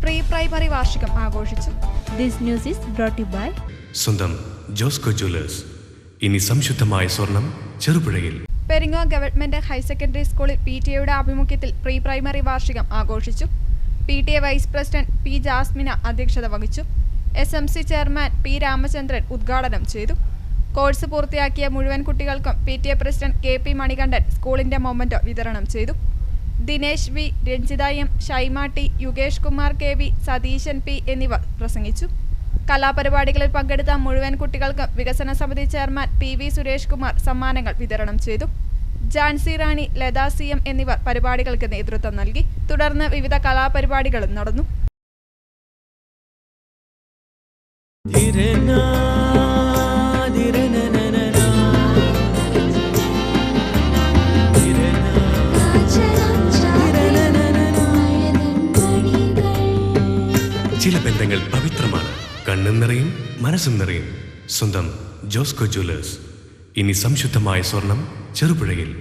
Pre primary വാർഷികം ആഘോഷിച്ചു. This news is brought you by സ്വന്തം ജോസ്കോ ജ്വല്ലേഴ്സ്. ഇനി സംശുദ്ധമായ സ്വർണം ചെറുപുഴയിൽ. പെരിങ്ങോ ഗവൺമെന്റ് ഹയർ സെക്കൻഡറി സ്കൂളിൽ PTA ആഭിമുഖ്യത്തിൽ പ്രീ പ്രൈമറി വാർഷികം ആഘോഷിച്ചു. PTA vice president P. Jasmina അധ്യക്ഷത വഹിച്ചു. SMC chairman P. രാമചന്ദ്രൻ ഉദ്ഘാടനം ചെയ്തു. കോഴ്സ് പൂർത്തിയാക്കിയ മുഴുവൻ കുട്ടികൾക്കും PTA പ്രസിഡന്റ് KP മണികണ്ഠൻ സ്കൂളിന്റെ മൊമെന്റോ വിതരണം ചെയ്തു. Dinesh V, Ranjitha M, Shaima T, Yukesh Kumar KV, Satheesan P എന്നിവർ പ്രസംഗിച്ചു. കലാപരിപാടികളിൽ പങ്കെടുത്ത മുഴുവൻ കുട്ടികൾക്കും വികസന സമിതി ചെയർമാൻ PV സുരേഷ് കുമാർ സമ്മാനങ്ങൾ വിതരണം ചെയ്തു. ജാൻസി റാണി, ലത CM എന്നിവർ പരിപാടികൾക്ക് നേതൃത്വം നൽകി. തുടർന്ന് വിവിധ കലാപരിപാടികളും നടന്നു. ചില ബന്ധങ്ങൾ പവിത്രമാണ്. കണ്ണും നിറയും മനസ്സും നിറയും. സ്വന്തം ജോസ്കോ ജ്വല്ലേഴ്സ്. ഇനി സംശുദ്ധമായ സ്വർണം ചെറുപുഴയിൽ.